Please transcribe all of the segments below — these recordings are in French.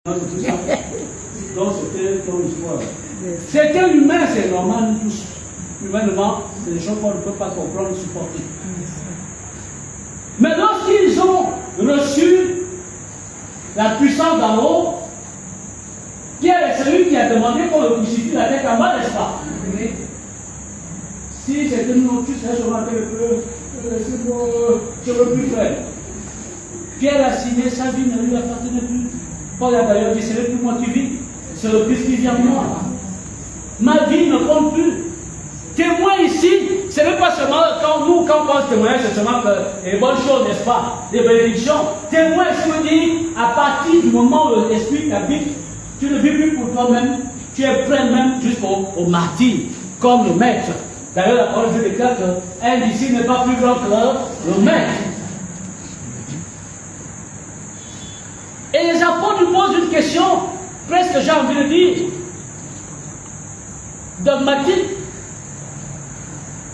Tout ça. Donc c'était ton histoire. C'était humain, c'est normal, nous tous. Humainement, c'est des choses qu'on ne peut pas comprendre, supporter. Mais lorsqu'ils ont reçu la puissance d'en haut, Pierre est celui qui a demandé qu'on le crucifie la tête en bas, n'est-ce pas? Oui. Si c'était nous, tu sais, je m'appelle je ne veux plus faire. Pierre a signé, sa vie ne lui appartenait plus. Paul a d'ailleurs dit, ce n'est plus moi qui vis, c'est le Christ qui vit en moi. Ma vie ne compte plus. Témoin ici, ce n'est pas seulement quand on pense témoin, c'est seulement que les bonnes choses, n'est-ce pas? Les bénédictions. Témoin, je veux dire, à partir du moment où l'Esprit t'habite, tu ne vis plus pour toi-même, tu es prêt même jusqu'au martyr, comme le maître. D'ailleurs, la parole de Dieu déclare qu'un disciple n'est pas plus grand que le maître. Et les apôtres nous posent une question, presque j'ai envie de dire, dogmatique.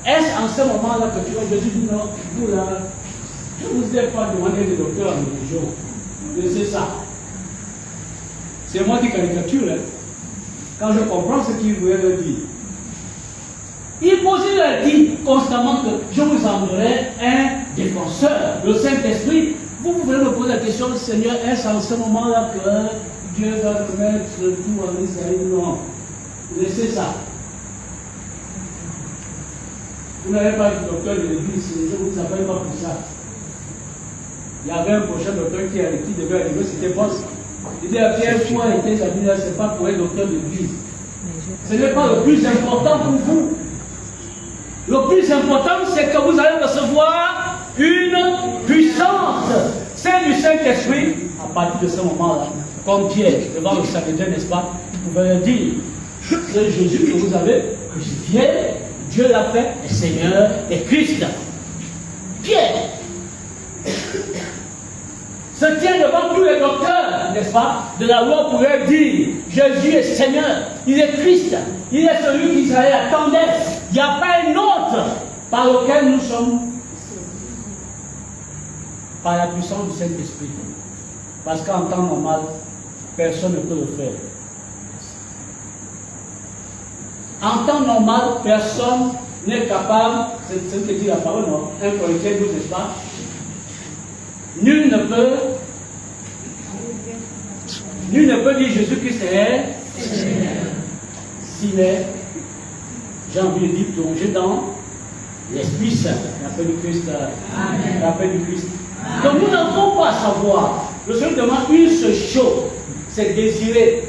Est-ce en ce moment-là que tu vois Jésus dit non, vous là, je ne vous ai pas demandé de docteur en religion. C'est ça. C'est moi qui caricature, hein, quand je comprends ce qu'il voulait leur dire. Il leur dit constamment que je vous enverrai un défenseur, le Saint-Esprit. Vous pouvez me poser la question, Seigneur, est-ce en ce moment-là que Dieu va remettre tout en Israël? Non. Laissez ça. Vous n'avez pas de docteur de l'église, je ne vous appelle pas pour ça. Il y avait un prochain docteur qui devait arriver, c'était Boss. Il dit à Pierre, toi et tes amis là, ce n'est pas pour un docteur de l'église. Ce n'est pas le plus important pour vous. Le plus important, c'est que vous allez recevoir une puissance. C'est du Saint-Esprit. À partir de ce moment-là, comme Pierre, devant le Sanhédrin, n'est-ce pas, vous pouvez leur dire, c'est Jésus que vous avez crucifié, Dieu l'a fait, le Seigneur et Christ. Pierre se tient devant tous les docteurs, n'est-ce pas, de la loi pour leur dire, Jésus est Seigneur, il est Christ, il est celui qu'Israël attendait. Il n'y a pas un autre par lequel nous sommes, par la puissance du Saint-Esprit. Parce qu'en temps normal, personne ne peut le faire. En temps normal, personne n'est capable, c'est ce que dit la parole, non? 1 Corinthiens 12, n'est-ce pas? Nul ne peut dire Jésus-Christ est s'il est, j'ai envie de dire, plongé dans l'Esprit Saint, la paix du Christ. Amen. La paix du Christ. Donc nous n'avons pas à savoir. Le Seigneur demande une seule chose, c'est désirer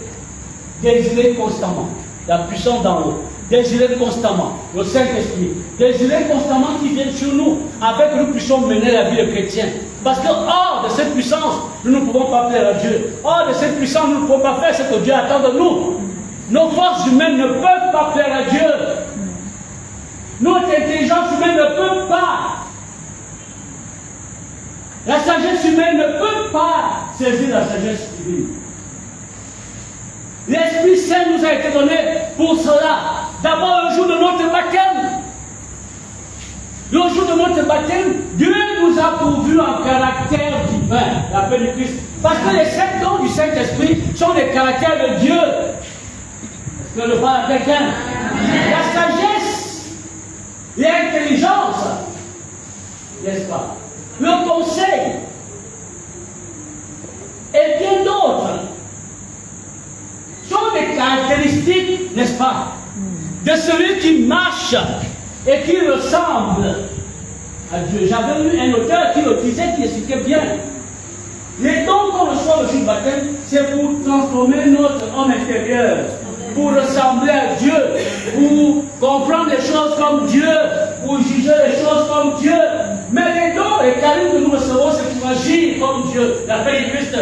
constamment la puissance d'en haut. Désirer constamment le Saint-Esprit. Désirer constamment qu'il vienne sur nous, afin que nous puissions mener la vie de chrétien. Parce que hors de cette puissance, nous ne pouvons pas plaire à Dieu. Hors de cette puissance, nous ne pouvons pas faire ce que Dieu attend de nous. Nos forces humaines ne peuvent pas plaire à Dieu. Notre intelligence humaine ne peut pas. La sagesse humaine ne peut pas saisir la sagesse divine. L'Esprit Saint nous a été donné pour cela. D'abord, le jour de notre baptême. Le jour de notre baptême, Dieu nous a pourvu un caractère divin, la paix du Christ. Parce que les 7 dons du Saint-Esprit sont des caractères de Dieu. Est-ce que je parle à quelqu'un? La sagesse, l'intelligence, n'est-ce pas? Le conseil, et bien d'autres, sont des caractéristiques, n'est-ce pas, de celui qui marche et qui ressemble à Dieu. J'avais lu un auteur qui le disait, qui expliquait bien. Les dons qu'on reçoit le jour du baptême, c'est pour transformer notre homme intérieur, pour ressembler à Dieu, pour comprendre les choses comme Dieu, pour juger les choses comme Dieu. Mais les dons, les cadeaux que nous recevons, c'est pour agir comme Dieu, la paix du Christ.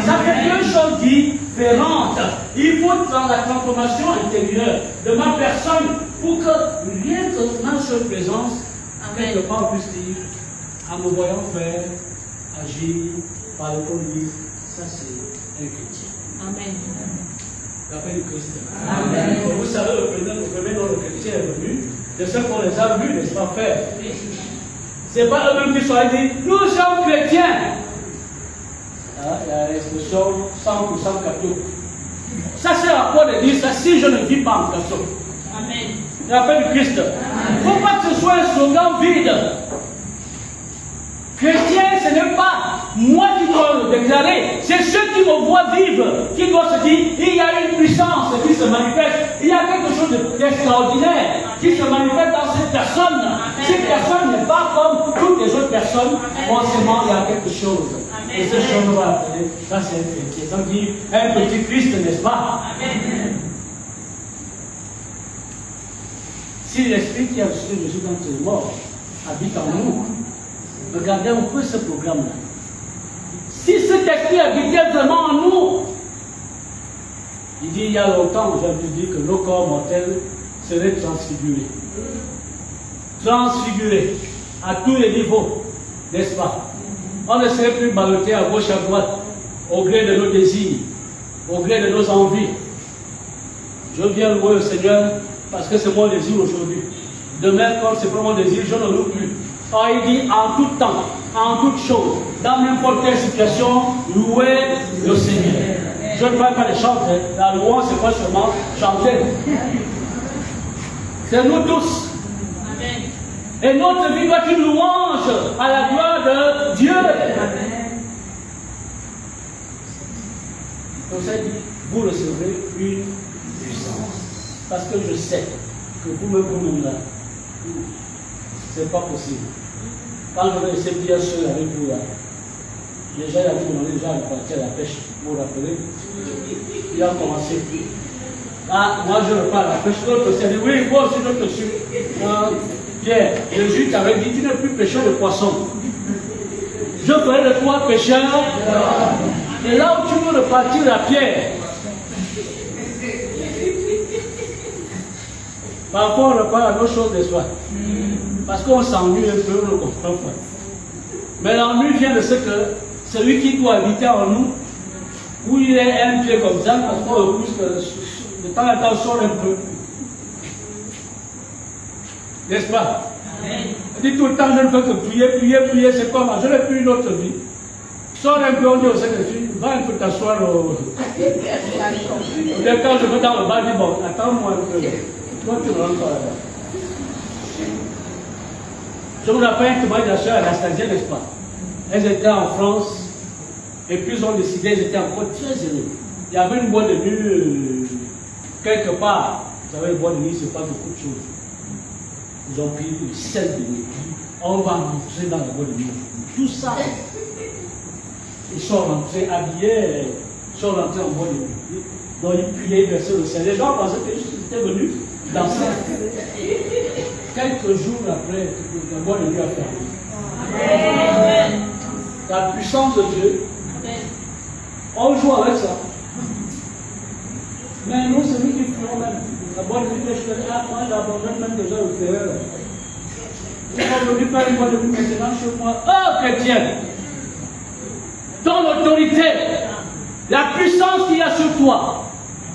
Ça fait deux choses différentes. Il faut dans la transformation intérieure de ma personne pour que rien que ma seule présence, quelque part, on puisse dire, en me voyant faire, agir, parler comme lui, ça c'est un chrétien. Amen. La paix du Christ. Amen. Et vous savez, le premier nom le chrétien est venu, de ce qu'on les a vus, n'est-ce pas, faire. Ce n'est pas eux-mêmes qui sont dit, nous sommes chrétiens. Il y a l'expression 100% cadeau. Ça sert à quoi de dire ça si je ne vis pas en cadeau? Amen. L'appel du Christ. Il ne faut pas que ce soit un slogan vide. Chrétien, ce n'est pas moi qui dois le déclarer, c'est ceux qui me voient vivre qui doivent se dire il y a une puissance qui se manifeste, il y a quelque chose d'extraordinaire qui se manifeste dans cette personne. Cette personne n'est pas comme toutes les autres personnes, forcément il y a quelque chose. Et cette chose on va appeler, ça c'est un chrétien. Ça dit un petit Christ, n'est-ce pas? Si l'esprit qui a ressuscité Jésus d'entre les morts habite en nous, regardez un peu ce programme-là. Si cet esprit habitait vraiment en nous, il dit il y a longtemps, j'avais dit que nos corps mortels seraient transfigurés. Transfigurés à tous les niveaux, n'est-ce pas? On ne serait plus ballotté à gauche, à droite, au gré de nos désirs, au gré de nos envies. Je viens louer le Seigneur parce que c'est mon désir aujourd'hui. Demain, comme c'est pas mon désir, je ne loue plus. Or, il dit en tout temps, en toute chose, dans n'importe quelle situation, louer le Seigneur. Je ne parle pas de chanter. La louange, c'est pas seulement chanter. C'est nous tous. Et notre vie doit être une louange à la gloire de Dieu. Donc ça dit, vous recevrez une puissance. Parce que je sais que vous-même là, c'est pas possible. Quand je vais essayer de dire seul avec vous là, déjà il a demandé déjà à partir à la pêche, vous vous rappelez? Il a commencé. Ah, moi je repars à la pêche, l'autre s'est dit, oui, moi aussi je te suis. Pierre, Jésus t'avait dit, tu n'es plus pêcheur de poissons. Je ferai de toi pêcheur. Et là où tu veux repartir à Pierre, parfois on repart à nos choses de soi. Parce qu'on s'ennuie un peu, on ne comprend pas. Mais l'ennui vient de ce que celui qui doit habiter en nous, où il est un pied comme ça, parce qu'on le pousse de temps en temps sort un peu. N'est-ce pas? On dit tout le temps, je ne fais que prier, c'est comme je n'ai plus une autre vie. Sors un peu, on dit au secrétaire, va un peu t'asseoir au. Quand je vais dans le bar, je dis bon, attends-moi un peu. Toi, tu me rentres là-bas. Je vous rappelle que moi, la soeur Anastasia, n'est-ce pas? Elles étaient en France, et puis ils ont décidé, elles étaient encore très heureux. Il y avait une boîte de nuit quelque part. Vous savez, une boîte de nuit, c'est pas beaucoup de choses. Ils ont pris une scène de nuit. On va rentrer dans la boîte de nuit. Tout ça. Ils sont rentrés habillés, ils sont rentrés en boîte de nuit. Donc ils priaient, ils versaient le Seigneur. Les gens pensaient qu'ils étaient venus danser. Quelques jours après, la boîte de nuit a fermé. La puissance de Dieu, on joue avec ça. Mais nous, c'est nous qui ferons même. La boîte de nuit, je fais, moi j'abandonne même déjà le frère. Ils sont venus faire une boîte de nuit maintenant chez moi. Oh, chrétien! Ton autorité, la puissance qu'il y a sur toi,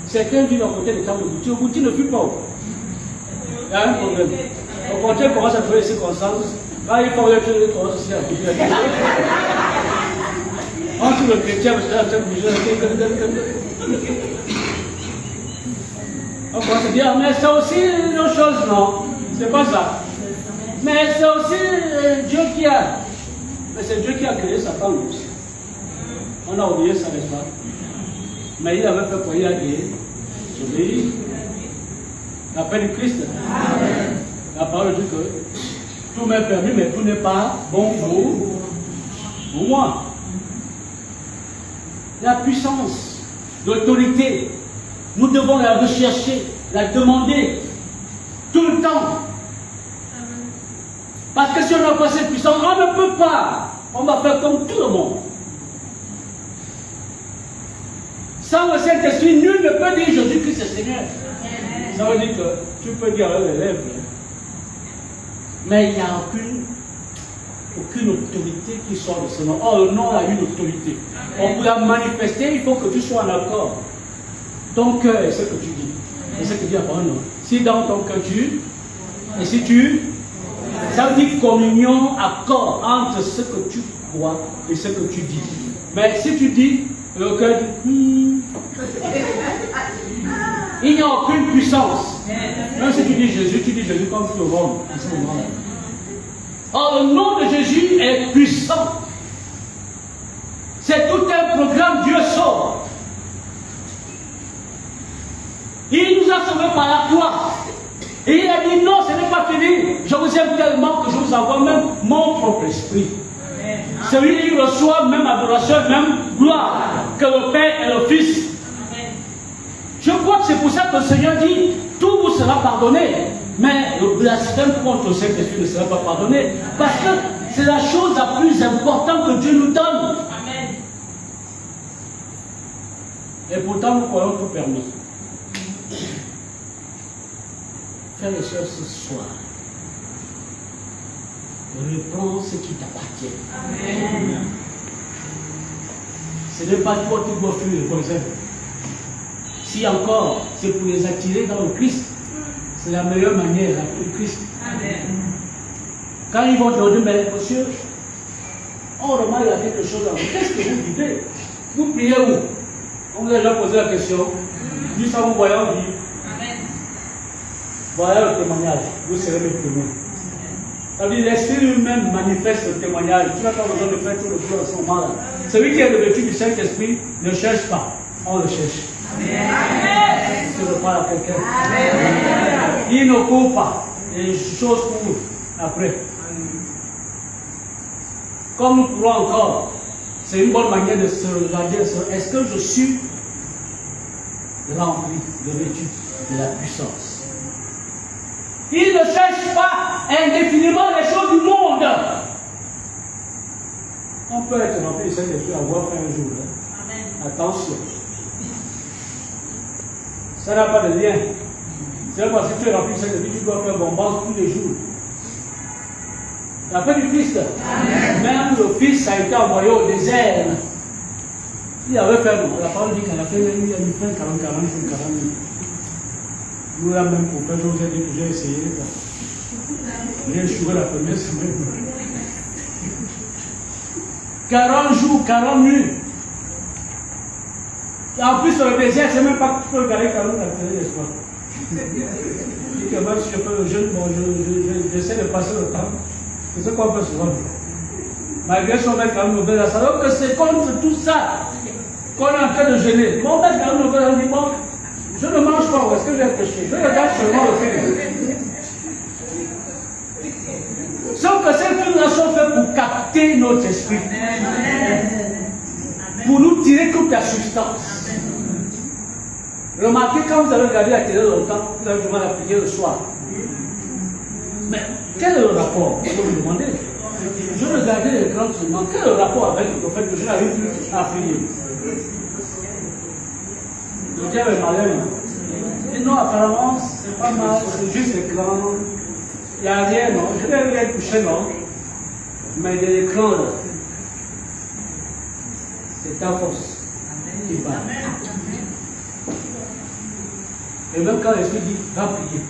certains vivent à côté de Tambouti. Tambouti ne fuit pas. Il y a un problème. Au contraire, commence à trouver les circonstances. Quand il faut le commence aussi à bouger. Entre le chrétien, parce qu'il a bouger. On commence à dire, mais c'est aussi une autre chose, non? C'est pas ça. Mais c'est aussi Dieu qui a. Mais c'est Dieu qui a créé Satan aussi. On a oublié ça, n'est-ce pas? Mais il avait fait quoi? Il a dit, j'obéis. L'appel du Christ. Amen. La parole dit que tout m'est permis, mais tout n'est pas bon pour moi. La puissance, l'autorité, nous devons la rechercher, la demander tout le temps. Parce que si on n'a pas cette puissance, on ne peut pas. On va faire comme tout le monde. Sans le Saint-Esprit, nul ne peut dire Jésus-Christ est Seigneur. Ça veut dire que tu peux dire avec les lèvres. Mais il n'y a aucune autorité qui sort de ce nom. Or, le nom a une autorité. Pour la manifester, il faut que tu sois en accord. Ton cœur est ce que tu dis. C'est ce que dit la parole. Si dans ton cœur et si tu, ça veut dire communion, accord entre ce que tu crois et ce que tu dis. Mais si tu dis, le cœur dit, il n'y a aucune puissance. Même si tu dis Jésus comme tout le monde. Or, le nom de Jésus est puissant. C'est tout un programme, Dieu sauve. Il nous a sauvés par la croix. Et il a dit non, ce n'est pas fini. Je vous aime tellement que je vous envoie même mon propre esprit. Celui qui reçoit même adoration, même gloire, que le Père et le Fils. Je crois que c'est pour ça que le Seigneur dit, tout vous sera pardonné. Mais le blasphème contre le Saint-Esprit ne sera pas pardonné. Parce que c'est la chose la plus importante que Dieu nous donne. Amen. Et pourtant, nous croyons tout permis. Frères et sœurs, ce soir, reprends ce qui t'appartient. Amen. Ce n'est pas toi qui dois fuir les voisins. Si encore, c'est pour les attirer dans le Christ, c'est la meilleure manière d'appeler le Christ. Amen. Quand ils vont te dire, mais monsieur, on remarque il y a quelque chose dans vous. Qu'est-ce que vous vivez? Vous priez où? On vous a déjà posé la question. Juste en vous voyant vivre. Amen. Voilà le témoignage. Vous serez mes témoins. Ça veut dire l'Esprit lui-même manifeste le témoignage. Tu n'as pas besoin de faire tout le tour à ce moment-là. Celui qui est revêtu du Saint-Esprit ne cherche pas. On le cherche. Amen. Je parle à quelqu'un. Il ne court pas. Les choses courent après. Comme nous courons encore, c'est une bonne manière de se regarder. Est-ce que je suis rempli, revêtu de la puissance? Il ne cherche pas indéfiniment les choses du monde. On peut être rempli du Saint-Esprit, avoir fait un jour. Amen. Attention. Ça n'a pas de lien. C'est parce que tu es rempli de Saint-Esprit, tu dois faire bombance tous les jours. La paix du Christ. Amen. Même le Fils a été envoyé au désert. Il avait fait, la parole dit qu'à la fin de nuit, il a mis fin 40 jours, 40 minutes. Nous, là même, pour faire, je vous ai dit que j'ai essayé. J'ai échoué la première semaine. 40 jours, 40 minutes. En plus, sur le désert, c'est même pas que tu peux regarder 40 minutes à la télé, n'est-ce pas? Je dis que même si je fais le jeûne, bon, j'essaie de passer le temps. C'est ce qu'on fait souvent. Malgré son mec à nous la alors que c'est contre tout ça qu'on est en train de jeûner. Mon mec à nous dit, bon, je ne mange pas, où est-ce que j'ai réfléchi? Je regarde seulement le film. Sauf que ces films-là sont faits pour capter notre esprit. Pour nous tirer toute la substance. Remarquez, quand vous avez regardé la télé longtemps, vous avez du mal à prier le soir. Mais quel est le rapport? Je peux vous demander. Je regardais l'écran seulement. Quel est le rapport avec le fait que je n'arrive plus à prier? Le diable est malin. Et non, apparemment, c'est pas mal, c'est juste l'écran. Il n'y a rien, non. Je vais rien toucher, non. Mais de l'écran, là, c'est ta force qui bat. Et même quand l'Esprit dit, va prier.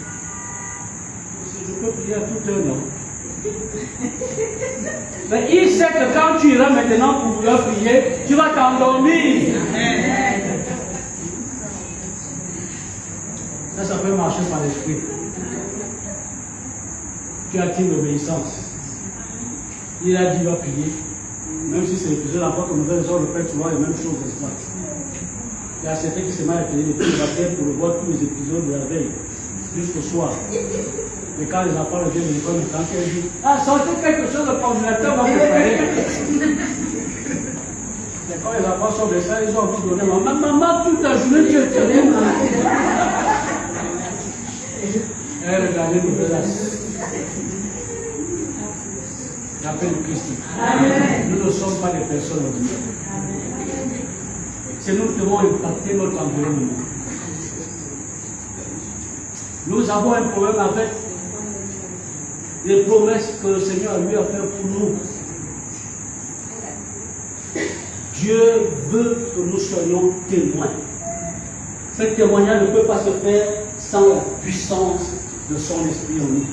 Je peux prier à toute heure, non. Mais il sait que quand tu iras maintenant pour vouloir prier, tu vas t'endormir. Ça peut marcher par l'esprit. Tu attires l'obéissance. Il a dit, va prier. Même si c'est l'épisode encore que nous faisons le Père, souvent les mêmes choses, n'est-ce pas? Il y a certains qui se mettent à télé depuis le matin pour voir tous les épisodes de la veille, jusqu'au soir. Et quand les enfants reviennent de l'école, quand ils disent, ah, sortez quelque chose, le congélateur va préparer. Et quand les enfants sont de ça, ils ont envie de donner, maman, toute la journée, tu es terrible. Et regardez nos menaces. L'appel du Christ. Nous ne sommes pas des personnes ordinaires. C'est nous qui devons impacter notre environnement. Nous avons un problème avec les promesses que le Seigneur lui a faites pour nous. Dieu veut que nous soyons témoins. Ce témoignage ne peut pas se faire sans la puissance de son esprit en nous.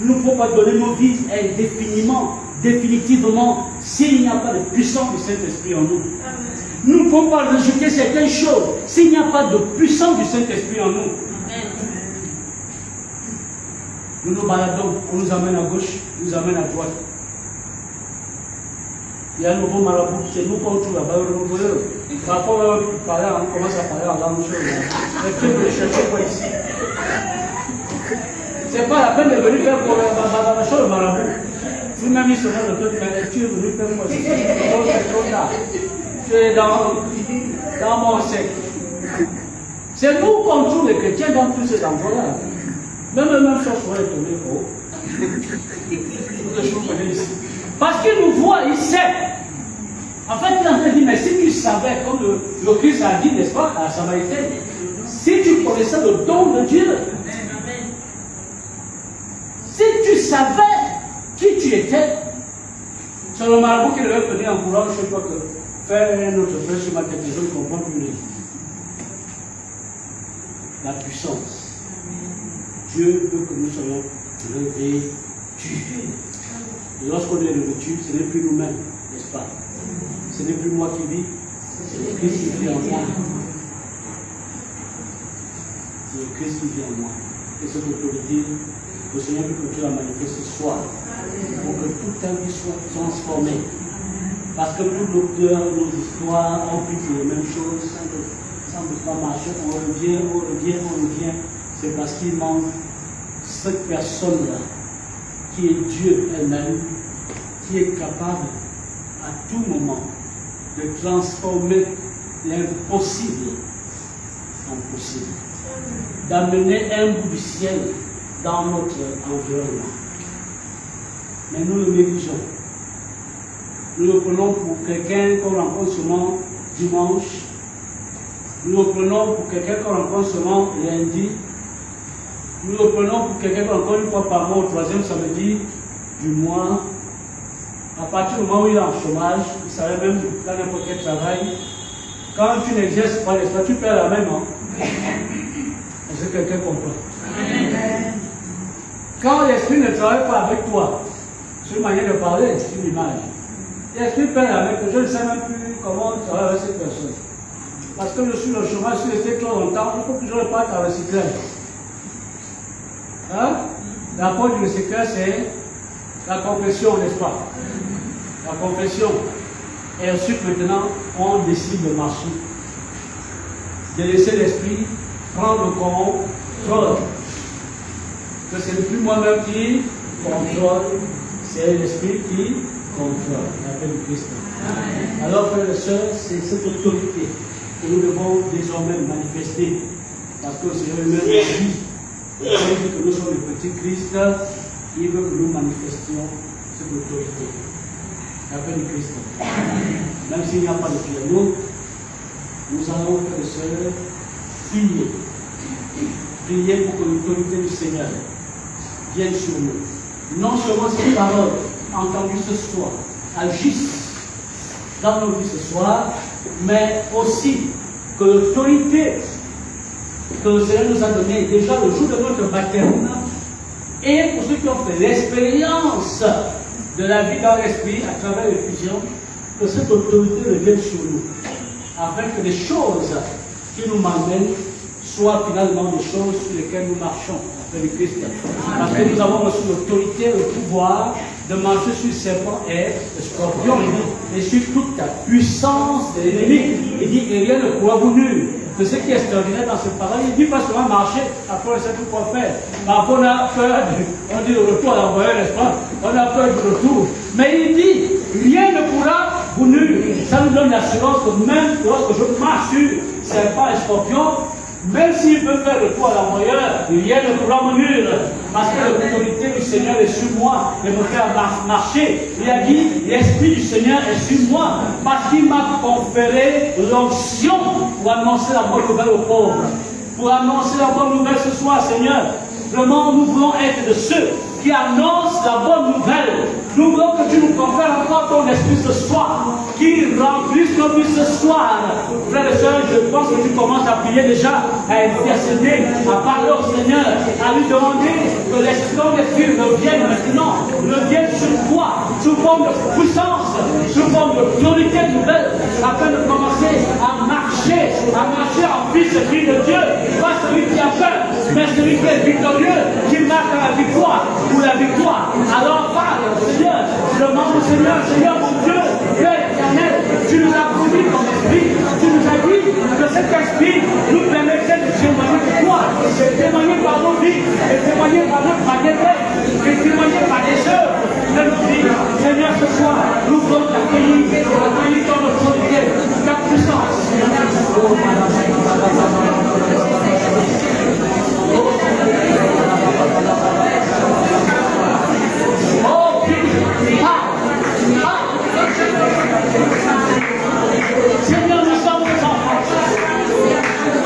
Nous ne pouvons pas donner nos vies indéfiniment, définitivement s'il n'y a pas de puissance du Saint-Esprit en nous. Nous ne pouvons pas rejeter certaines choses s'il n'y a pas de puissance du Saint-Esprit en nous. Nous nous baladons, on nous amène à gauche, on nous amène à droite. Il y a un nouveau marabout chez nous, quand on trouve là-bas, parfois on commence à parler en langue chose. Mais tu veux chercher quoi ici? C'est pas la peine de venir faire pour la chose le marabout. Vous-même, il sera le peuple, mais tu es venu faire quoi ici? C'est trop tard. Tu es dans mon sec. C'est nous qu'on trouve les chrétiens dans tous ces endroits-là. Même chose soit étonné. Parce qu'il nous voit, il sait. En fait, il est en train de dire, mais si tu savais, comme le Christ a dit, n'est-ce pas, à la Samaritaine, si tu connaissais le don de Dieu, si tu savais qui tu étais, c'est le marabout qui devait venir en courant, je ne sais pas que faire un autre peu sur ma tête, je ne comprends plus la puissance. Dieu veut que nous soyons revêtus. Et lorsqu'on est revêtus, ce n'est plus nous-mêmes, n'est-ce pas? Ce n'est plus moi qui vis, c'est le Christ qui vit en moi. C'est le Christ qui vit en moi. Et cette autorité, le Seigneur veut que Dieu la manifeste ce soir, pour que toute ta vie soit transformée. Parce que toutes nos cœurs, nos histoires ont pu dire les mêmes choses, sans ne pas marcher, on revient. C'est parce qu'il manque cette personne-là, qui est Dieu elle-même, qui est capable à tout moment de transformer l'impossible en possible, d'amener un bout du ciel dans notre environnement. Mais nous le négligeons. Nous le prenons pour quelqu'un qu'on rencontre seulement dimanche. Nous le prenons pour quelqu'un qu'on rencontre seulement lundi. Nous le prenons pour quelqu'un qu'on rencontre une fois par mois, au troisième samedi du mois. À partir du moment où il est en chômage, il savait même dans n'importe quel travail. Quand tu n'exerces pas, tu perds la même. Est-ce que quelqu'un comprend? Quand l'esprit ne travaille pas avec toi, c'est une manière de parler, c'est une image. L'esprit perd avec toi, je ne sais même plus comment travailler avec cette personne. Parce que je suis au chômage, je suis resté trop longtemps, il faut que je reparte à recyclage. Hein? La porte du recyclage, c'est la confession, n'est-ce pas? La confession. Et ensuite, maintenant, on décide de marcher. De laisser l'esprit prendre le contrôle. Que ce n'est plus moi-même qui contrôle, c'est l'esprit qui contrôle. L'appel du Christ. Alors, frères et sœurs, c'est cette autorité que nous devons désormais manifester. Parce que le Seigneur lui-même dit, il dit que nous sommes le petit Christ, il veut que nous manifestions cette autorité. L'appel du Christ. Même s'il n'y a pas de piano, nous allons, frères et sœurs, prier. Prier pour que l'autorité du Seigneur vienne sur nous. Non seulement ces paroles entendues ce soir agissent dans nos vies ce soir, mais aussi que l'autorité que le Seigneur nous a donnée déjà le jour de notre baptême, et pour ceux qui ont fait l'expérience de la vie dans l'esprit à travers l'effusion, que cette autorité revienne sur nous, afin que les choses qui nous m'amènent soient finalement des choses sur lesquelles nous marchons, après le Christ. Parce que nous avons reçu l'autorité, le pouvoir de marcher sur les serpents et les scorpions, et sur toute la puissance de l'ennemi. Il dit que rien ne pourra vous nuire. Que ce qui est extraordinaire dans cette parole, il ne dit pas seulement marcher, après on sait tout quoi faire. Parfois on a peur, on dit le retour à l'envoyeur, n'est-ce pas? On a peur du retour. Mais il dit, rien ne pourra vous nuire. Ça nous donne l'assurance que même lorsque je marche sur serpent et scorpion, même s'il veut faire le tour à l'envoyeur, rien ne pourra me nuire. Parce que l'autorité du Seigneur est sur moi et me faire marcher. Il a dit, l'Esprit du Seigneur est sur moi. Parce qu'il m'a conféré l'onction pour annoncer la bonne nouvelle aux pauvres. Pour annoncer la bonne nouvelle ce soir, Seigneur. Vraiment, nous voulons être de ceux qui annoncent la bonne nouvelle Nous voulons que tu nous confères encore ton esprit ce soir, qui remplisse nos vies ce soir. Frères et sœurs, je pense que tu commences à prier déjà, à intercéder, à parler au Seigneur, à lui demander que ton esprit revienne maintenant, revienne sur toi, sous forme de puissance, sous forme de priorité nouvelle, afin de commencer à marcher en fils et fille de Dieu. Pas celui qui a peur, mais celui qui est victorieux, qui marche à la victoire ou la victoire. Alors parle, Seigneur, demande au Seigneur, Seigneur mon Dieu, Père éternel, tu nous as promis ton esprit, tu nous as dit que cet esprit nous permettait de témoigner de toi, de témoigner par nos vies, de témoigner par notre manière d'être, de témoigner par les œuvres de nos vies. Seigneur, ce soir, nous voulons t'accueillir ton autorité, ta puissance. Seigneur, nous sommes tes enfants.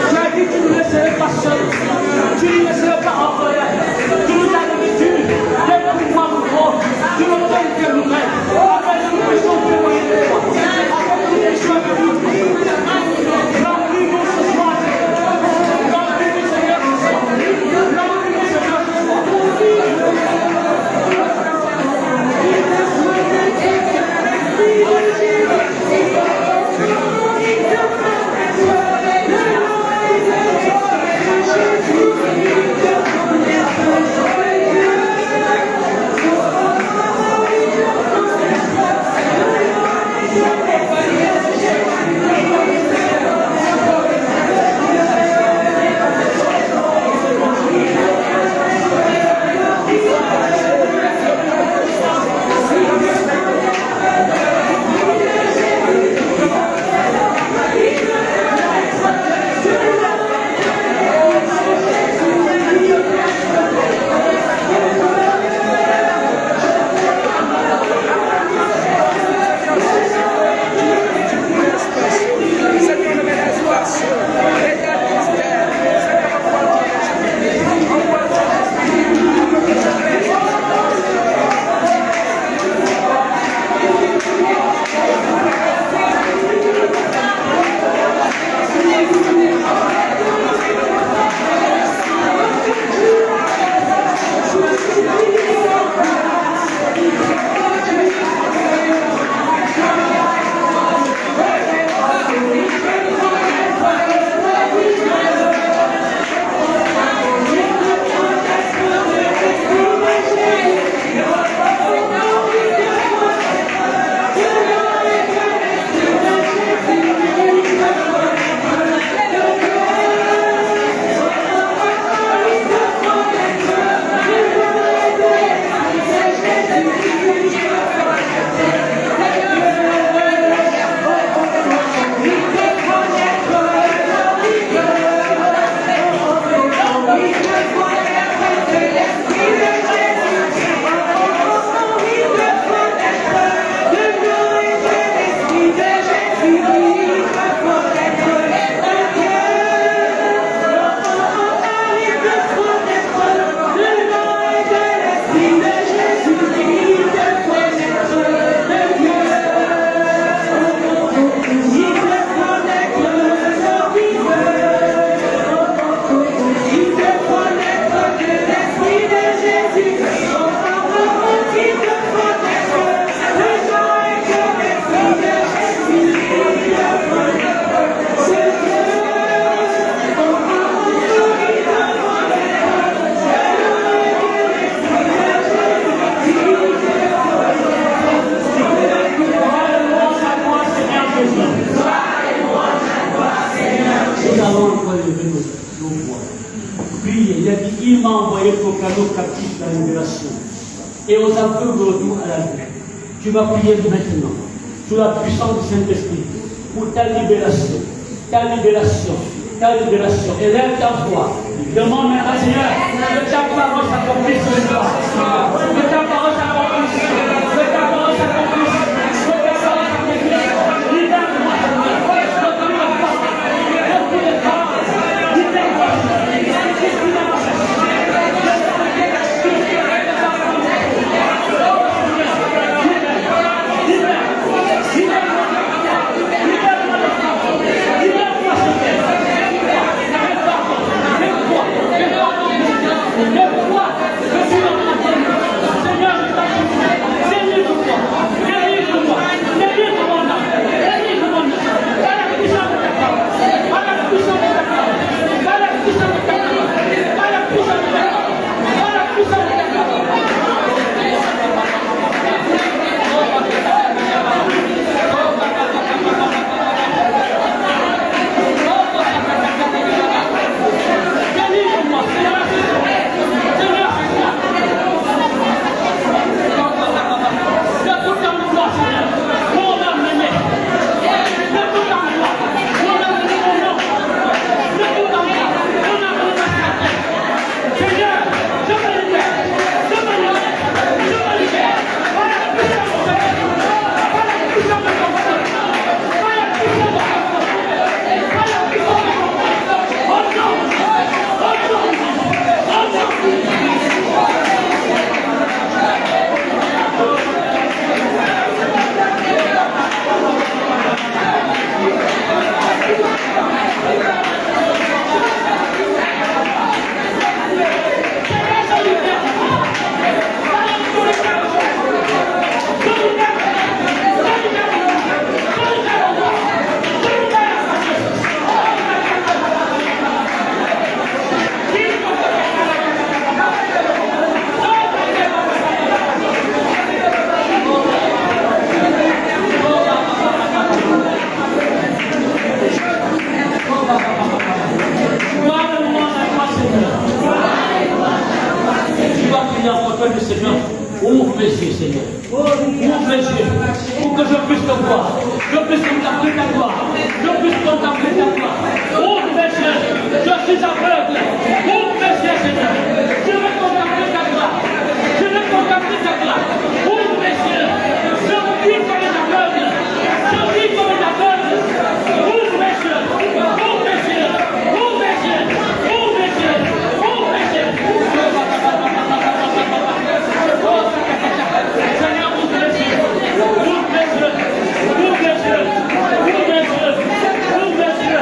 Tu as dit que tu ne nous laisserais pas seuls. Tu ne nous laisserais pas orphelins. Tu nous as l'habitude de notre foi. Tu nous donnes tes nouvelles. Afin que nous puissions témoigner de toi. Afin que nous puissions te remplis-nous ce soir. Remplis-nous, Seigneur, ce soir. Remplis-nous, Seigneur, ce soir. Il m'a envoyé proclamer aux captifs la libération et aux aveugles retour à la vie. Tu vas prier maintenant sous la puissance du Saint-Esprit pour ta libération, ta libération, ta libération. Élève ta voix. Demande maintenant, Seigneur, que ta parole s'accomplisse ce soir. Que ta parole s'accomplisse. Que ta parole s'accomplisse. Que ta parole s'accomplisse. Libère-moi, Seigneur. Donne-moi la force. Donne-moi la force. Libère-moi. Libère-moi. mes yeux, Seigneur. Ouvre mes yeux pour que je puisse te voir. Je puisse contempler ta gloire. Je puisse contempler ta gloire. Ouvre mes yeux. Je suis aveugle. Ouvre mes yeux, Seigneur. Je veux contempler ta gloire. Je veux contempler ta gloire. Ouvre mes yeux. Je vis comme un aveugle. Je vis comme un aveugle. Ouvre mes yeux. Ouvre mes yeux. Ouvre mes yeux. Ouvre mes yeux. Ouvre mes yeux. Seigneur, ouvre mes yeux. Ouvre mes yeux. Ouvre mes yeux. Ouvre mes yeux. Ouvre mes yeux.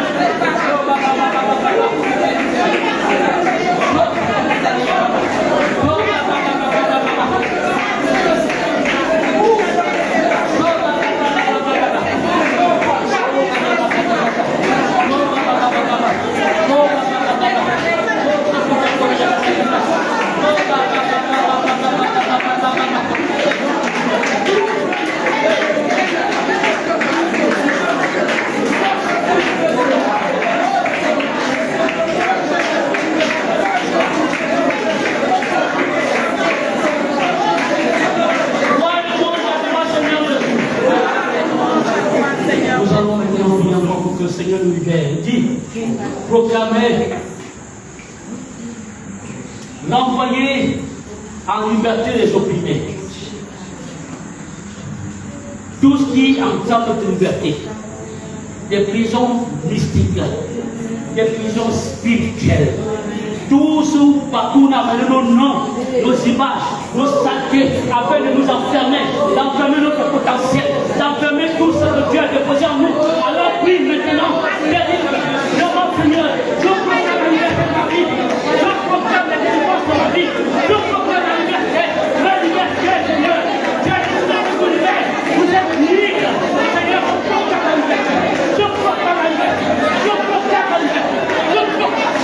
Nous allons maintenant venir encore pour que le Seigneur nous libère. Il dit, proclamer, l'envoyer en liberté les opprimés. Tout ce qui entame notre liberté, des prisons mystiques, des prisons spirituelles, tout ce partout, nous avons nos noms, nos images, nos saletés, afin de nous enfermer, d'enfermer notre potentiel, d'enfermer tout ce que Dieu a déposé en nous. Alors oui, maintenant, je m'en Seigneur, je proclame la liberté de ma vie, je proclame la délivrance de ma vie, je proclame la liberté, Seigneur. Dieu est le libère, vous êtes libre, Seigneur, je proclame la liberté, je proclame la liberté, je proclame la liberté, je proclame.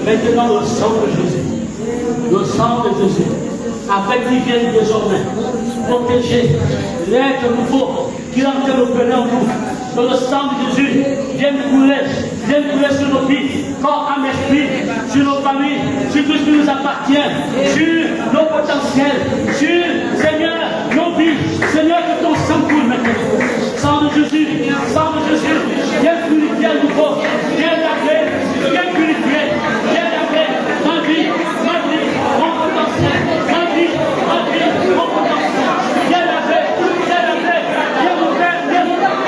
Maintenant le sang de Jésus, le sang de Jésus, afin qu'il vienne désormais protéger l'être nouveau qui est en train d'opérer en nous. Que le sang de Jésus vienne couler sur nos vies, corps, âme, esprit, sur nos familles, sur tout ce qui nous appartient, sur nos potentiels, sur, Seigneur, nos vies. Seigneur, que ton sang coule maintenant. Sang de Jésus, viens purifier à nouveau, viens laver, viens purifier, viens laver ma vie, mon potentiel, ma vie, mon potentiel, viens laver, viens nous faire, viens nous faire,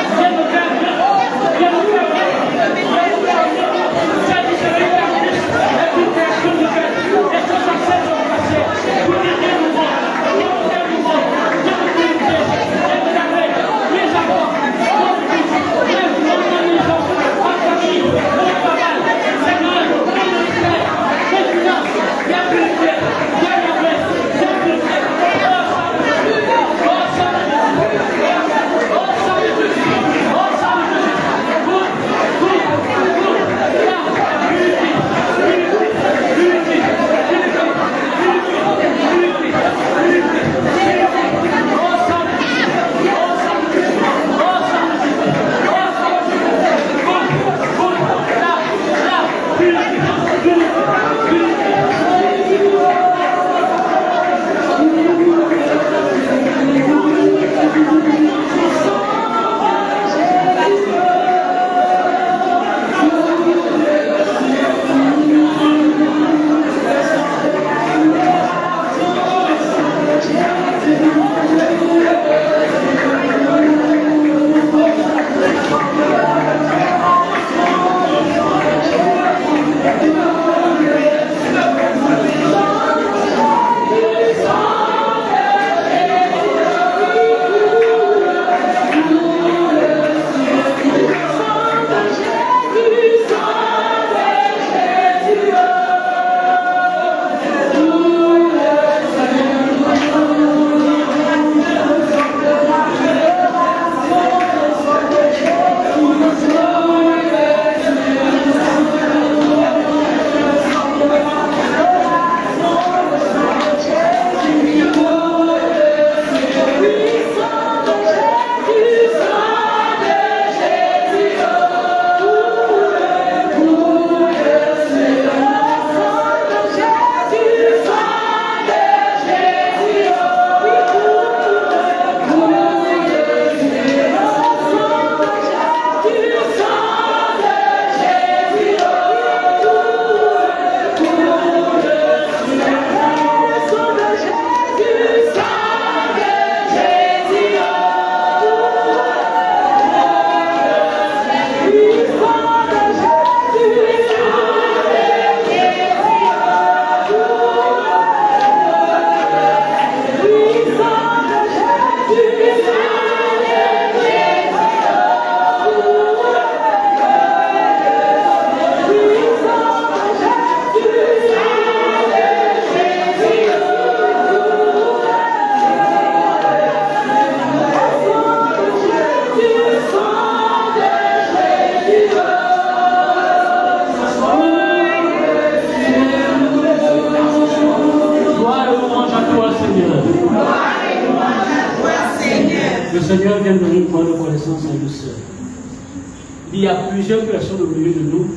Il y a plusieurs personnes au milieu de nous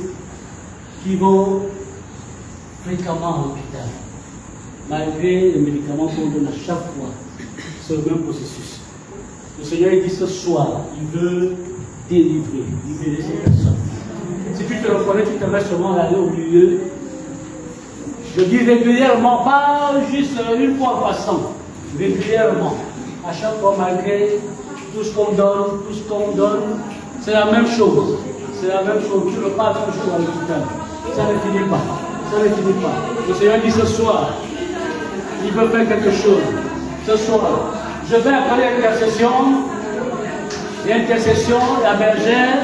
qui vont fréquemment à l'hôpital, malgré les médicaments qu'on donne à chaque fois. C'est le même processus. Le Seigneur dit ce soir, il veut libérer ces personnes. Si tu te reconnais, tu te mets seulement à aller au milieu. Je dis régulièrement, pas juste une fois en passant, régulièrement. À chaque fois, malgré tout ce qu'on donne, c'est la même chose. C'est la même chose. Tu ne veux pas la même chose à l'hôpital. Ça ne finit pas. Ça ne finit pas. Le Seigneur dit ce soir, il veut faire quelque chose. Ce soir, je vais appeler l'intercession, la bergère,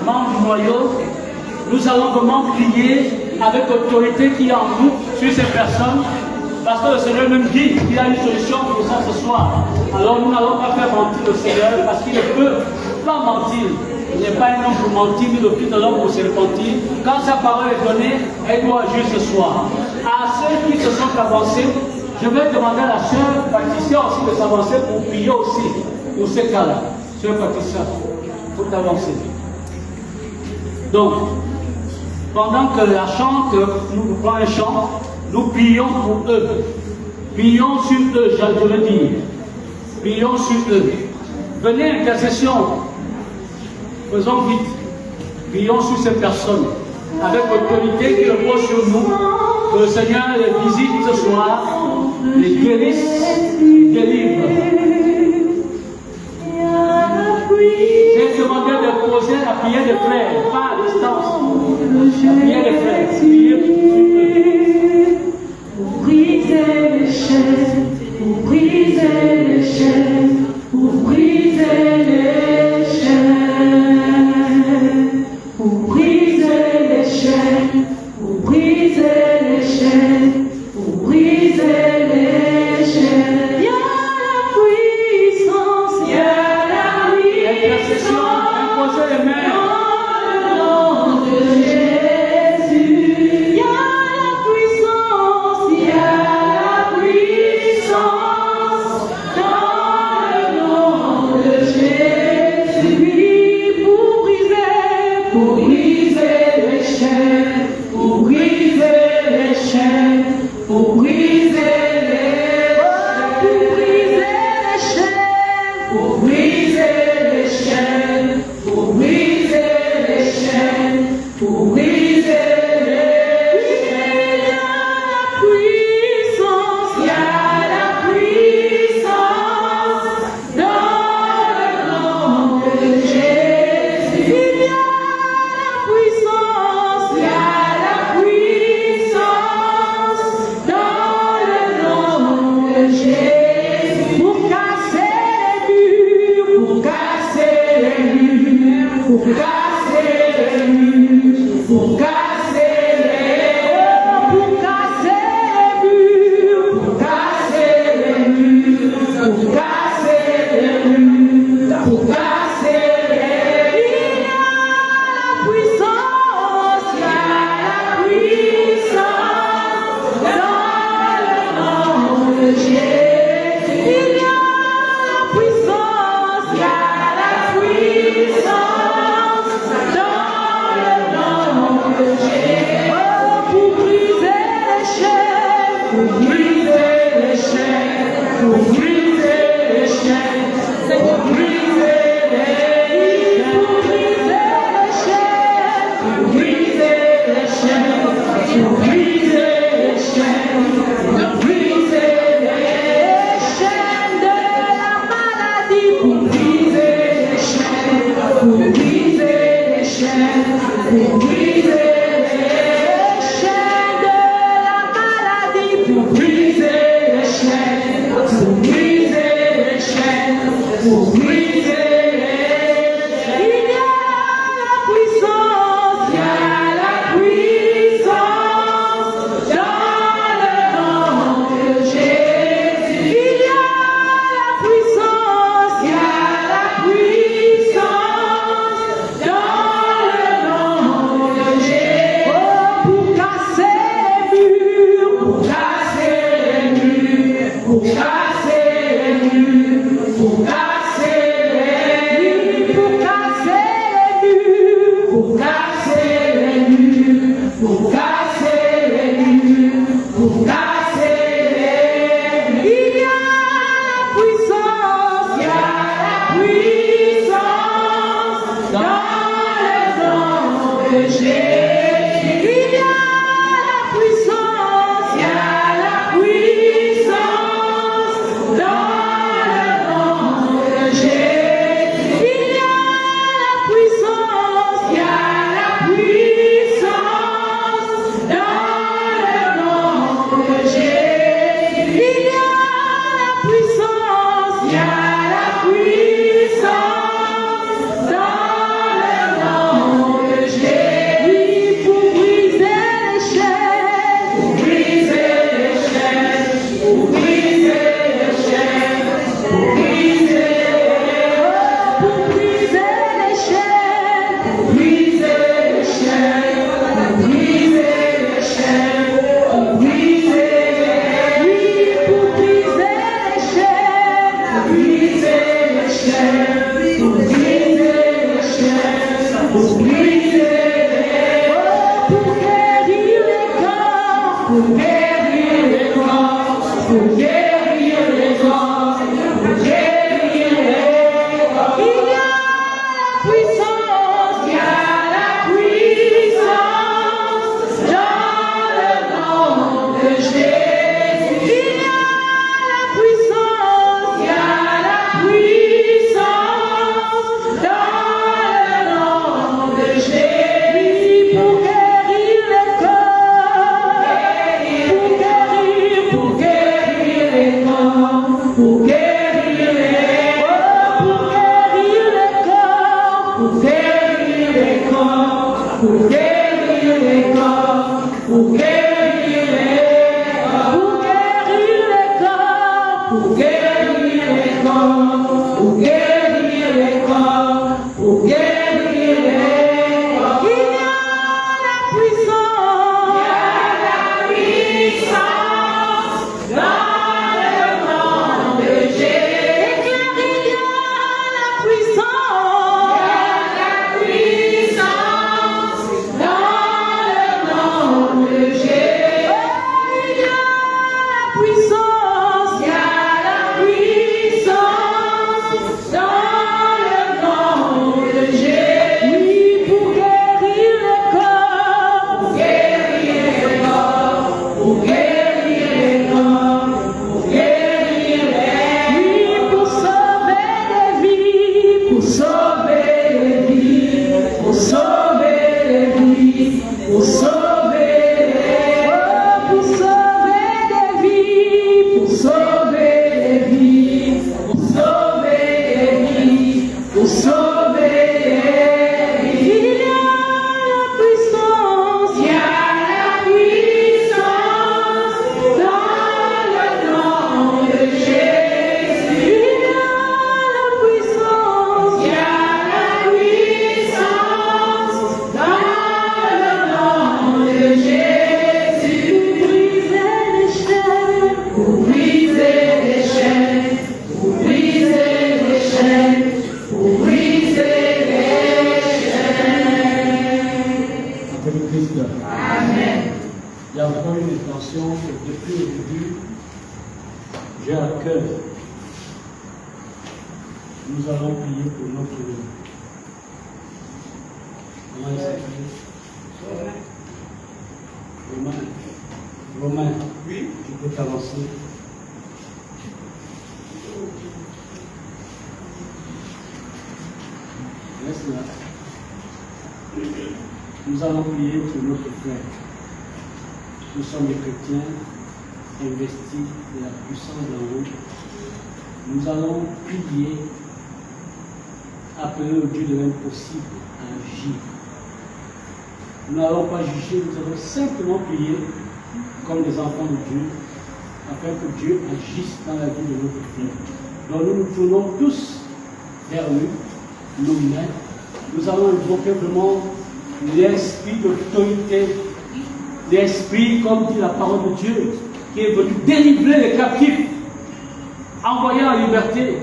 membre du noyau. Nous allons vraiment prier avec l'autorité qui est en nous sur ces personnes. Parce que le Seigneur même dit qu'il a une solution pour ça ce soir. Alors nous n'allons pas faire mentir le Seigneur parce qu'il ne peut pas mentir. Il n'est pas un homme pour mentir, ni le fils de l'homme pour se repentir. Quand sa parole est donnée, elle doit agir ce soir. À ceux qui se sont avancés, je vais demander à la sœur Patricia aussi de s'avancer pour prier aussi pour ces cas-là. Sœur Patricia, il faut t'avancer. Donc, pendant que la chante, nous prenons un chant, nous prions pour eux. Prions sur eux, je veux dire. Prions sur eux. Venez, intercession. Faisons vite. Prions sur ces personnes. Avec l'autorité qui repose sur nous. Que le Seigneur les visite ce soir. Les guérisse, les délivre. J'ai demandé de poser la prière des frères, pas à distance. La prière des frères, priez pour briser les chaînes, pour briser les chaînes, pour briser les chaînes, pour briser les chaînes, pour briser les chaînes, pour briser les chaînes. Il y a la puissance, il y a la puissance. Imposez les mains. Nous allons prier pour notre frère. Nous sommes des chrétiens investis de la puissance d'en haut. Nous allons prier, appeler au Dieu de l'impossible à agir. Nous n'allons pas juger, nous allons simplement prier comme des enfants de Dieu, afin que Dieu agisse dans la vie de notre frère. Donc nous nous tournons tous vers lui, nos mains. Nous allons invoquer vraiment l'esprit d'autorité, l'esprit, comme dit la parole de Dieu, qui est venu délivrer les captifs, envoyer en liberté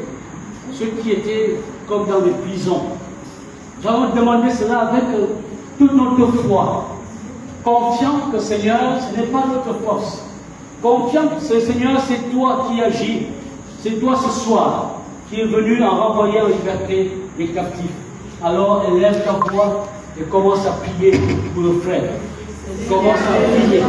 ceux qui étaient comme dans des prisons. Nous allons demander cela avec toute notre foi, confiant que Seigneur, ce n'est pas notre force, confiant que Seigneur, c'est toi qui agis, c'est toi ce soir qui est venu en renvoyer en liberté les captifs. Alors élève ta voix Et commence à prier pour le frère. Commence à prier.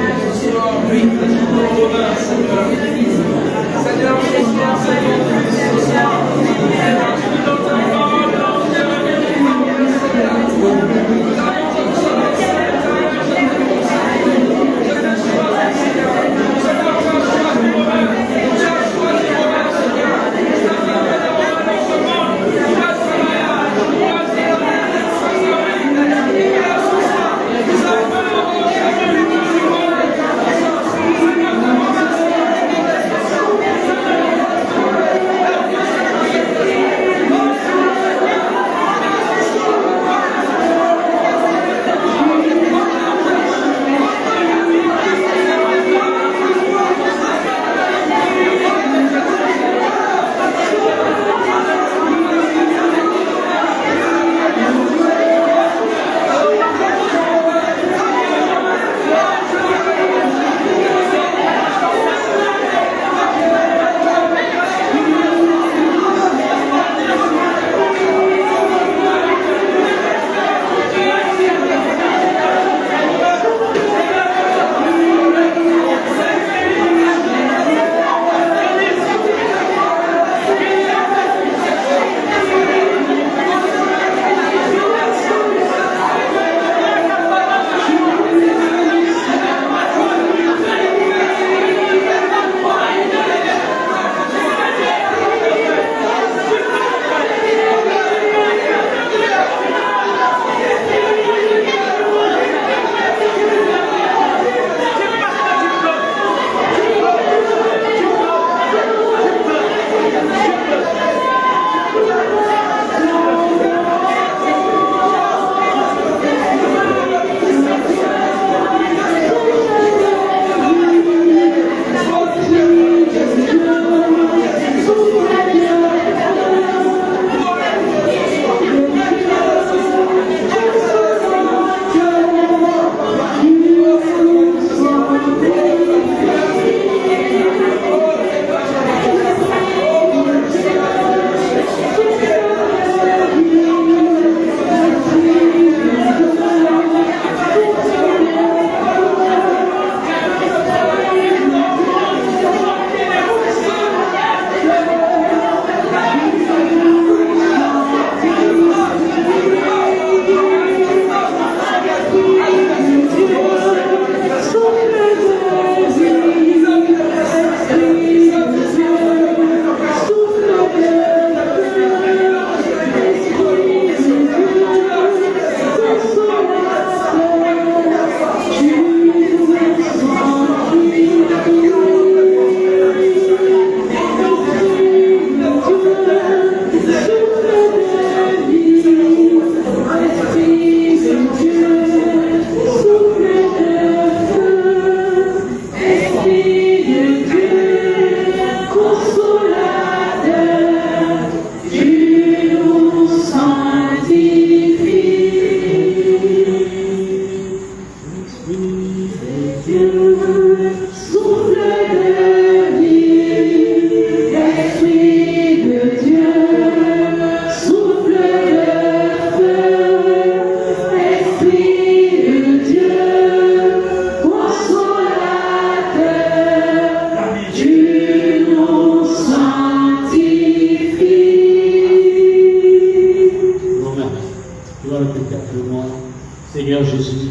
Seigneur Jésus,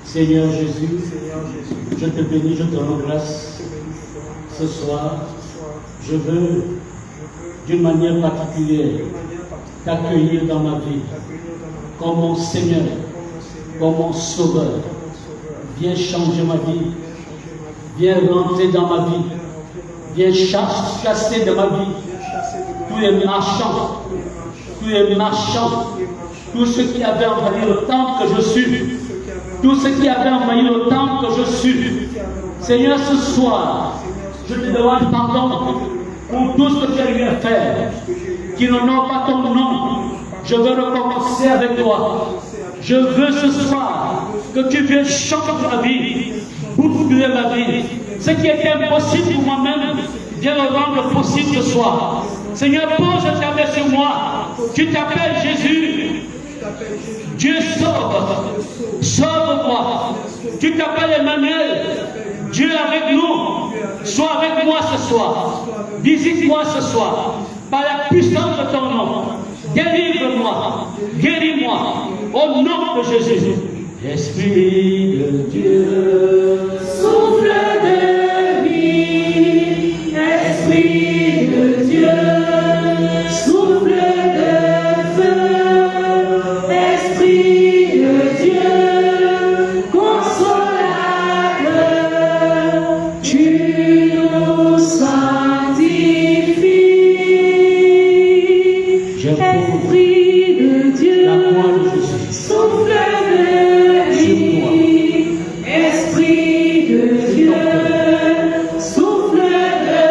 Seigneur Jésus, je te bénis, je te rends grâce. Ce soir, je veux d'une manière particulière t'accueillir dans ma vie comme mon Seigneur, comme mon Sauveur. Viens changer ma vie, viens rentrer dans ma vie, viens chasser de ma vie tous les marchands, tous ceux qui avaient envahi le temple que je suis, tous ceux qui avaient envahi le temple que je suis. Seigneur, ce soir, je te demande pardon pour tout ce que tu as eu à faire, qui n'honore pas ton nom. Je veux recommencer avec toi. Je veux ce soir que tu viennes changer ma vie, bousculer ma vie. Ce qui était impossible pour moi-même, viens le rendre possible ce soir. Seigneur, pose ta main sur moi. Tu t'appelles Jésus. Dieu sauve. Sauve-moi. Tu t'appelles Emmanuel. Dieu avec nous. Sois avec moi ce soir. Visite-moi ce soir. Par la puissance de ton nom. Délivre-moi. Guéris-moi. Au nom de Jésus. Esprit de Dieu. Souffle de vie. Esprit de Dieu. Souffle de feu. Esprit de Dieu. Consolateur. Tu nous sanctifies. Esprit de Dieu. Souffle de vie. Esprit de Dieu. Souffle de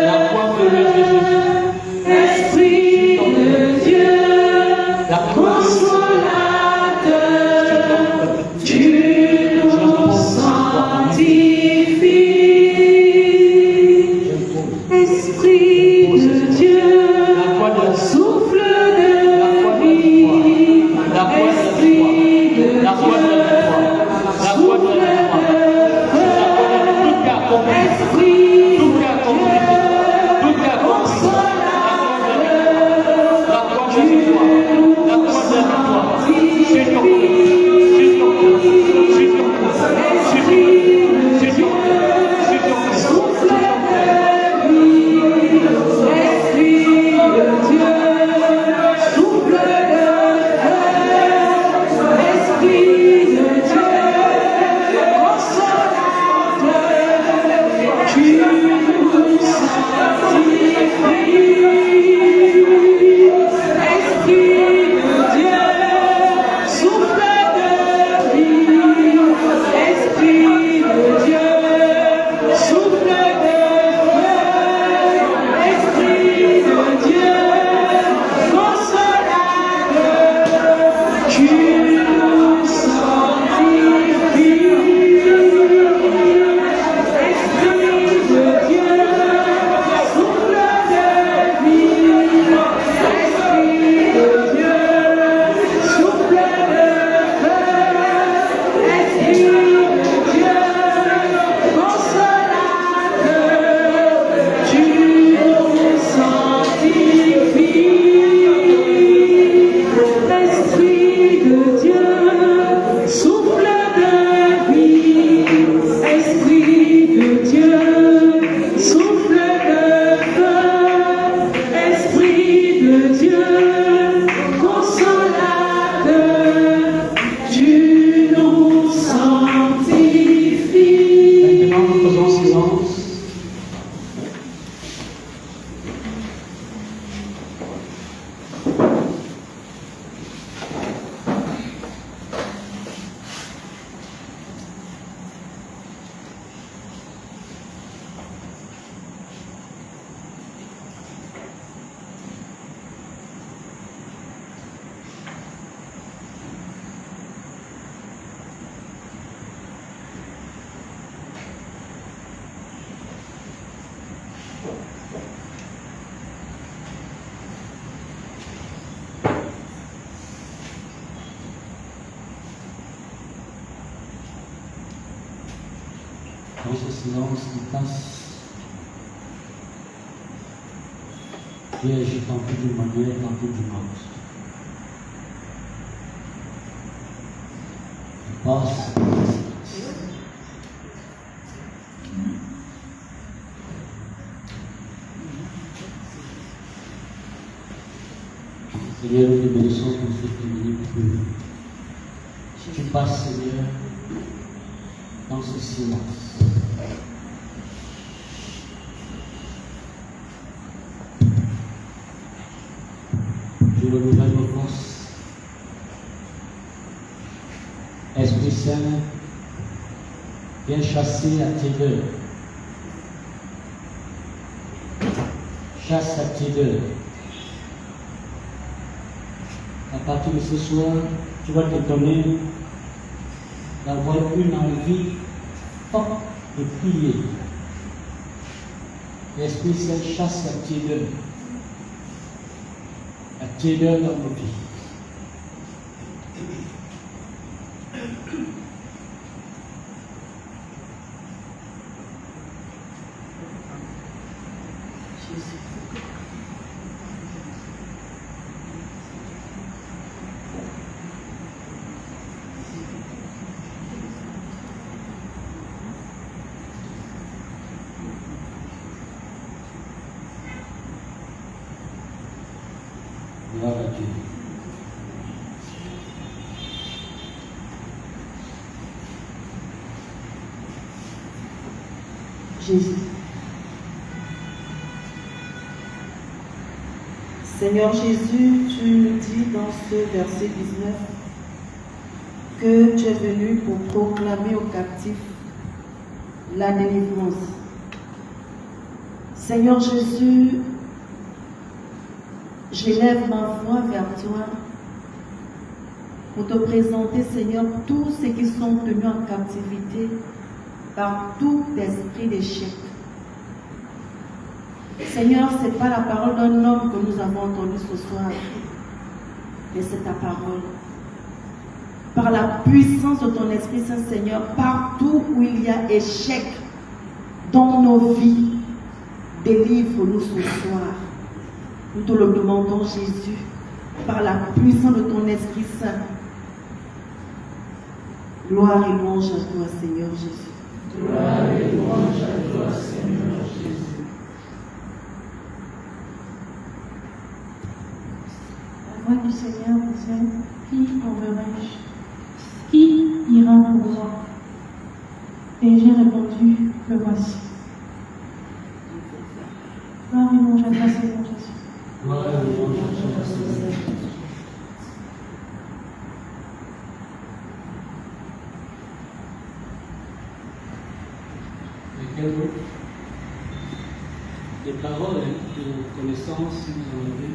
feu. Esprit de Dieu. Consolateur. Tu nous sanctifies. Esprit de Dieu. Souffle de vie. Esprit de Dieu. Souffle de feu. Esprit de Dieu. Dans ce silence qui passe, Dieu agit tantôt d'une manière, tantôt d'une autre. Il passe dans le silence. Seigneur, nous te bénissons pour cette minute. Si tu passes, Seigneur, dans ce silence, je renouvelle nos forces. Esprit Saint, viens chasser à tes deux. Chasse à tes deux. À partir de ce soir, tu vas te donner d'avoir une envie forte de prier. L'Esprit Saint chasse la tiédeur dans nos vies. Gloire à Dieu. Jésus. Seigneur Jésus, tu nous dis dans ce verset 19 que tu es venu pour proclamer aux captifs la délivrance. Seigneur Jésus, j'élève ma voix vers toi pour te présenter, Seigneur, tous ceux qui sont tenus en captivité par tout esprit d'échec. Seigneur, ce n'est pas la parole d'un homme que nous avons entendue ce soir, mais c'est ta parole. Par la puissance de ton Esprit Saint, Seigneur, partout où il y a échec dans nos vies, délivre-nous ce soir. Nous te le demandons, Jésus, par la puissance de ton Esprit Saint. Gloire et louange à toi, Seigneur Jésus. Gloire et louange à toi, Seigneur Jésus. La voix du Seigneur vous aime. Qui enverrai-je? Qui ira pour moi? Et j'ai répondu, le voici. Gloire et louange à toi, Seigneur Jésus. Gloire et louange à toi, Seigneur Jésus. Des paroles de connaissance, si vous en avez.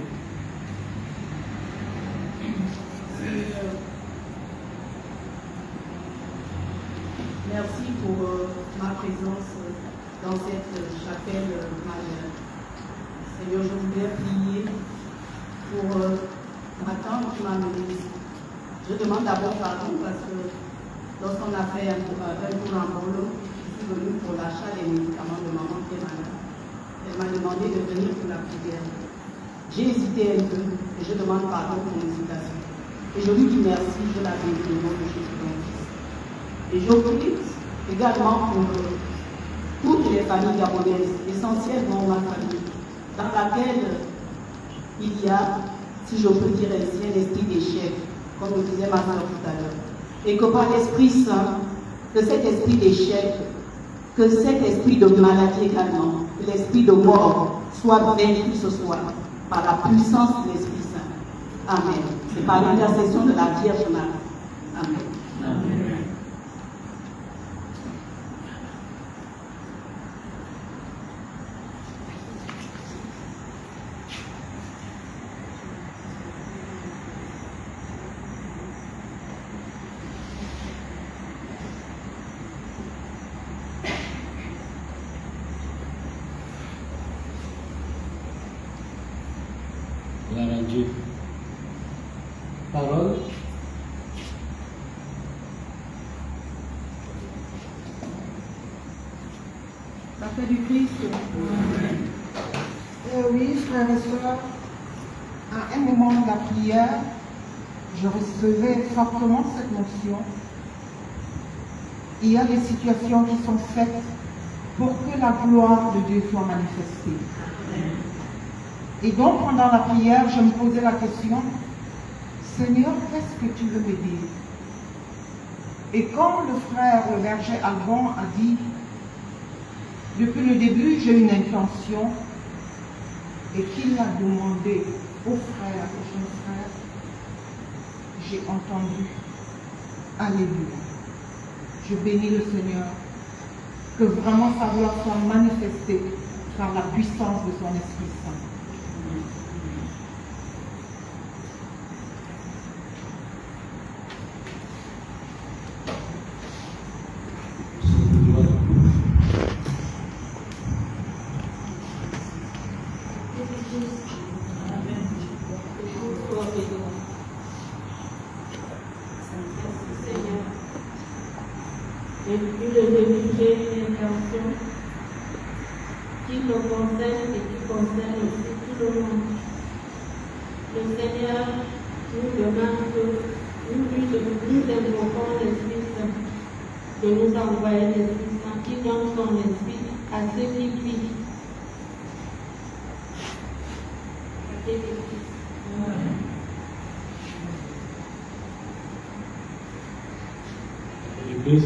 Merci pour ma présence dans cette chapelle majeure. Seigneur, je voudrais prier pour ma tante qui m'a amené ici. Je demande d'abord pardon parce que lorsqu'on a fait un tour en Bolo, je suis venue pour l'achat des médicaments de maman qui est malade. Elle m'a demandé de venir pour la prière. J'ai hésité un peu et je demande pardon pour l'hésitation. Et je lui dis merci, je la bénis au nom de Jésus-Christ. Et je prie également pour toutes les familles gabonaises, essentiellement ma famille, dans laquelle il y a, si je peux dire ainsi, un esprit d'échec, comme le disait ma soeur tout à l'heure. Et que par l'Esprit Saint, que cet esprit d'échec, que cet esprit de maladie également, que l'esprit de mort soit vaincu ce soir par la puissance de l'Esprit Saint. Amen. C'est par l'intercession de la Vierge Marie. Amen. Amen. Gloire à Dieu. Parole. La paix du Christ. Oui, frères et sœurs, à un moment de la prière, je recevais fortement cette notion. Il y a des situations qui sont faites pour que la gloire de Dieu soit manifestée. Et donc, pendant la prière, je me posais la question, Seigneur, qu'est-ce que tu veux me dire? Et comme le frère Verger Alban a dit, depuis le début, j'ai une intention, et qu'il a demandé aux frères, aux jeunes frères, j'ai entendu. Alléluia. Je bénis le Seigneur, que vraiment sa gloire soit manifestée par la puissance de son Esprit Saint. Seigneur, et puis de diriger l'intention qui le concerne et qui concerne aussi tout le monde. Le Seigneur nous demande que nous invoquons l'Esprit Saint, de nous envoyer l'Esprit Saint qui donne son esprit à ceux qui prient. L'Église.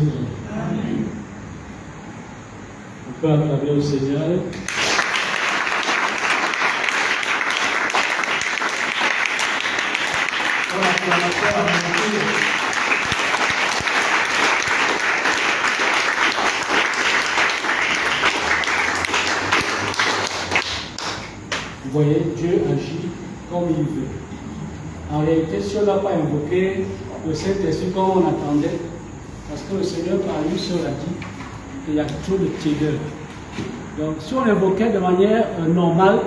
Amen. On peut acclamer au Seigneur. Vous voyez, Dieu agit comme il veut. En réalité, si on n'a pas invoqué le Saint-Esprit comme on attendait, parce que le Seigneur par lui seul a dit qu'il y a trop de tièdeur. Donc, si on invoquait de manière normale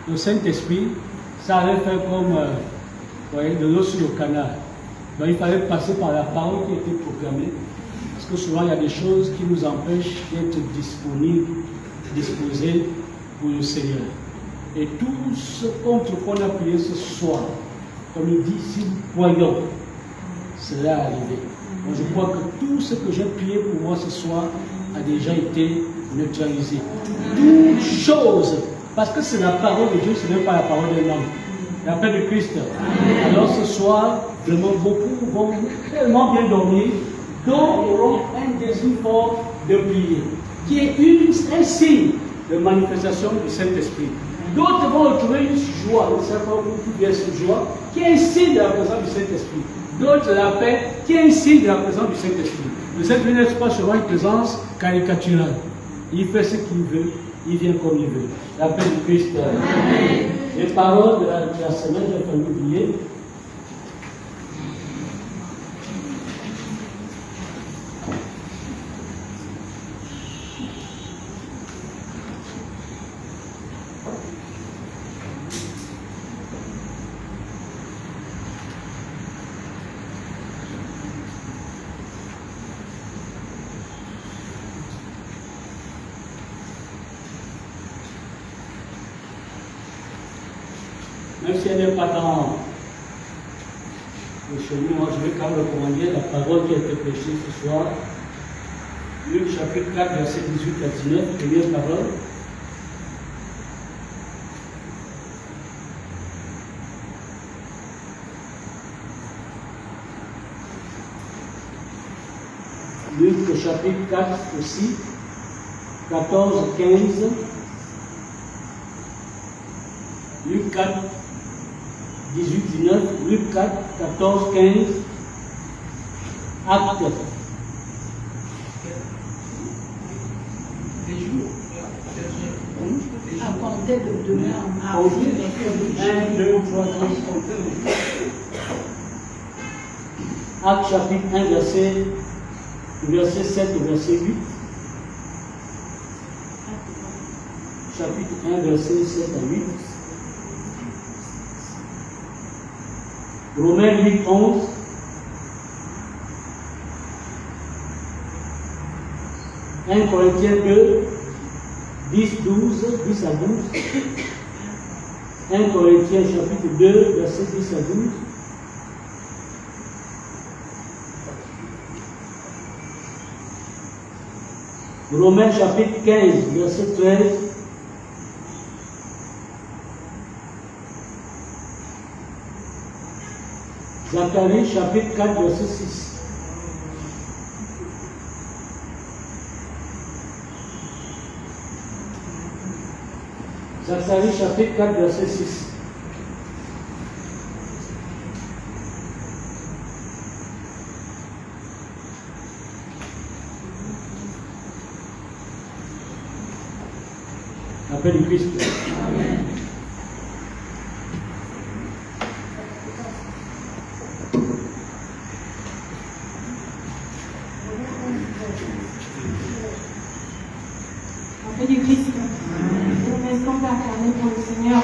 le Saint-Esprit, ça allait faire comme vous voyez, de l'eau sur le canal. Donc, il fallait passer par la parole qui était proclamée, parce que souvent il y a des choses qui nous empêchent d'être disponibles, disposés pour le Seigneur. Et tout ce contre qu'on a prié ce soir, comme il dit, si nous croyons, cela est arrivé. Moi, je crois que tout ce que j'ai prié pour moi ce soir a déjà été neutralisé. Toutes choses, parce que c'est la parole de Dieu, ce n'est pas la parole d'un homme. La paix de Christ. Alors ce soir, vraiment beaucoup vont tellement bien dormir, dont auront un désir fort de prier, qui est un signe de manifestation du Saint-Esprit. D'autres vont retrouver une joie, nous savons beaucoup bien cette joie, qui est un signe de la présence du Saint-Esprit. D'autres la paix, qui est un signe de la présence du Saint-Esprit. Le Saint-Esprit n'est pas seulement une présence caricaturale. Il fait ce qu'il veut, il vient comme il veut. La paix du Christ. Amen. Les paroles de la semaine, j'ai failli oublier. Même si elle n'est pas dans le chemin, moi je vais quand même recommander la parole qui a été prêchée ce soir. Luc chapitre 4, verset 18 à 19, première parole. Luc chapitre 4 aussi, 14, 15. Luc 4, 18, 19, Luc 4, 14, 15, Actes. À compter de demain en avril. 1, 2, 3, 4. Actes chapitre 1, verset 7 et verset 8. Chapitre 1, verset 7 à 8. Romains 8, 11. Corinthiens 2, 10, 12, 10 à 12. 1 Corinthiens chapitre 2, verset 10 à 12. Romains chapitre 15, verset 13. Zacharie chapitre 4, verset 6. Zacharie chapitre 4, verset 6. La paix du Christ. Amen. La paix du Christ. Est-ce qu'on peut acclamer pour le Seigneur?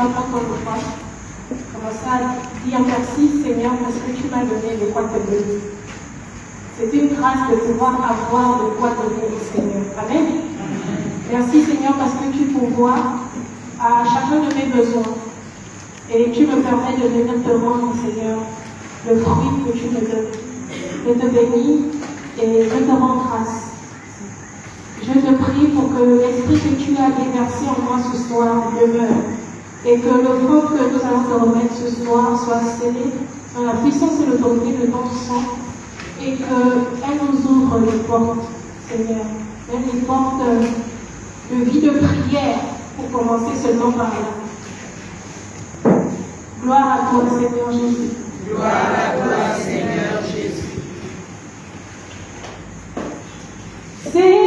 vas prendre ton repas. Commence à dire merci Seigneur parce que tu m'as donné de quoi te donner. C'est une grâce de pouvoir avoir de quoi donner au Seigneur. Amen. Merci Seigneur parce que tu pourvois à chacun de mes besoins. Et tu me permets de venir te rendre, Seigneur, le fruit que tu me donnes. Je te bénis et je te rends grâce. Je te prie pour que l'esprit que tu as déversé en moi ce soir demeure. Et que le feu que nous allons te remettre ce soir soit scellé dans la puissance et l'autorité de ton sang. Et qu'elle nous ouvre les portes, Seigneur. Les portes de vie de prière pour commencer seulement par là. Gloire à toi, Seigneur Jésus. Gloire à toi, Seigneur Jésus. C'est